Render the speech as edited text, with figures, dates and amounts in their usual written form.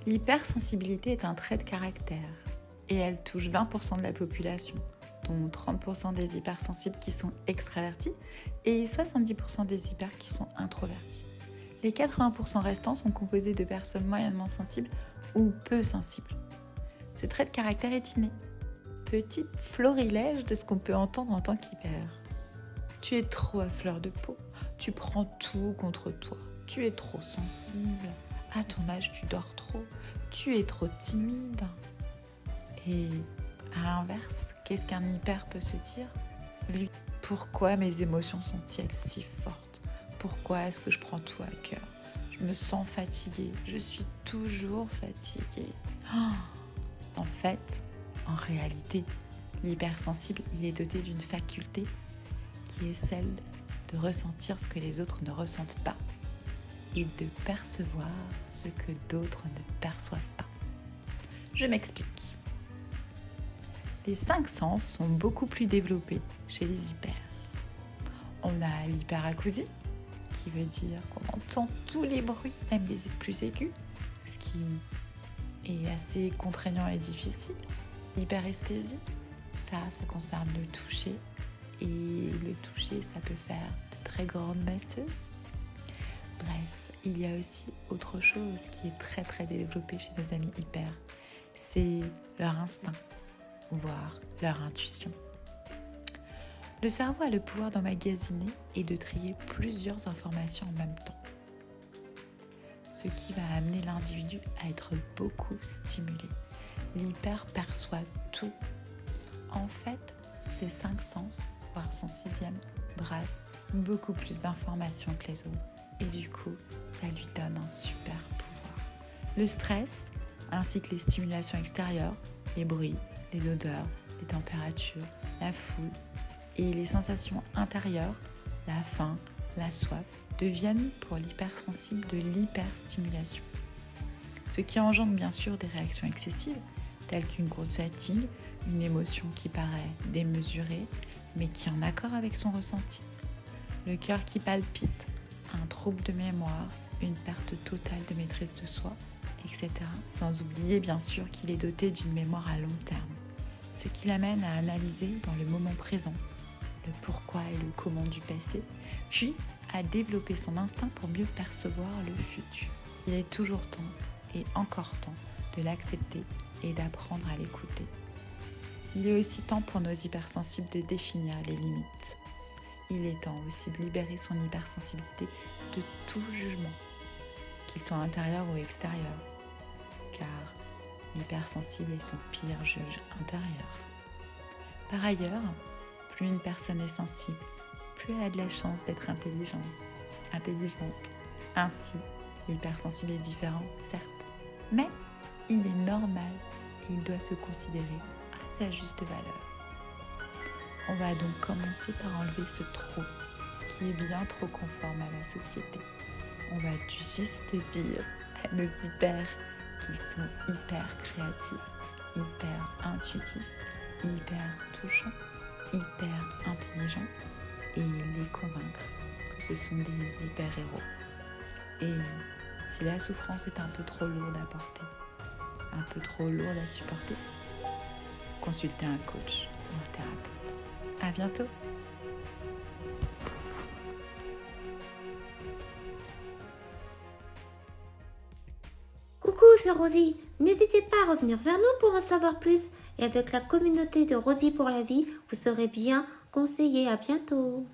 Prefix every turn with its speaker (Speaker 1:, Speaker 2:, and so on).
Speaker 1: L'hypersensibilité est un trait de caractère et elle touche 20% de la population, dont 30% des hypersensibles qui sont extravertis et 70% des hyper qui sont introvertis. Les 80% restants sont composés de personnes moyennement sensibles ou peu sensibles. Ce trait de caractère est inné. Petit florilège de ce qu'on peut entendre en tant qu'hyper. Tu es trop à fleur de peau, tu prends tout contre toi, tu es trop sensible, à ton âge tu dors trop, tu es trop timide. Et à l'inverse, qu'est-ce qu'un hyper peut se dire ? Lui, pourquoi mes émotions sont-elles si fortes ? Pourquoi est-ce que je prends tout à cœur ? Je me sens fatiguée, je suis toujours fatiguée. En fait, en réalité, l'hypersensible, il est doté d'une faculté qui est celle de ressentir ce que les autres ne ressentent pas et de percevoir ce que d'autres ne perçoivent pas. Je m'explique. Les 5 sens sont beaucoup plus développés chez les hyper. On a l'hyperacousie, qui veut dire qu'on entend tous les bruits, même les plus aigus, ce qui est assez contraignant et difficile. L'hyperesthésie, ça concerne le toucher. Et le toucher, ça peut faire de très grandes masseuses. Bref, il y a aussi autre chose qui est très très développée chez nos amis hyper. C'est leur instinct, voire leur intuition. Le cerveau a le pouvoir d'emmagasiner et de trier plusieurs informations en même temps. Ce qui va amener l'individu à être beaucoup stimulé. L'hyper perçoit tout. En fait, ses 5 sens, voire son 6e, brasse beaucoup plus d'informations que les autres. Et du coup, ça lui donne un super pouvoir. Le stress, ainsi que les stimulations extérieures, les bruits, les odeurs, les températures, la foule et les sensations intérieures, la faim, la soif, deviennent pour l'hypersensible de l'hyperstimulation. Ce qui engendre bien sûr des réactions excessives, telles qu'une grosse fatigue, une émotion qui paraît démesurée, mais qui est en accord avec son ressenti. Le cœur qui palpite, un trouble de mémoire, une perte totale de maîtrise de soi, etc. Sans oublier bien sûr qu'il est doté d'une mémoire à long terme, ce qui l'amène à analyser dans le moment présent le pourquoi et le comment du passé, puis à développer son instinct pour mieux percevoir le futur. Il est toujours temps, et encore temps, de l'accepter et d'apprendre à l'écouter. Il est aussi temps pour nos hypersensibles de définir les limites. Il est temps aussi de libérer son hypersensibilité de tout jugement, qu'il soit intérieur ou extérieur, car l'hypersensible est son pire juge intérieur. Par ailleurs, plus une personne est sensible, plus elle a de la chance d'être intelligente. Ainsi, l'hypersensible est différent, certes, mais il est normal et il doit se considérer à sa juste valeur. On va donc commencer par enlever ce trop qui est bien trop conforme à la société. On va juste dire à nos hyper qu'ils sont hyper créatifs, hyper intuitifs, hyper touchants, hyper intelligents et les convaincre que ce sont des hyper-héros. Et si la souffrance est un peu trop lourde à porter, un peu trop lourde à supporter, consultez un coach ou un thérapeute. À bientôt!
Speaker 2: Coucou, c'est Rosie. N'hésitez pas à revenir vers nous pour en savoir plus. Et avec la communauté de Rosie pour la vie, vous serez bien conseillés. À bientôt.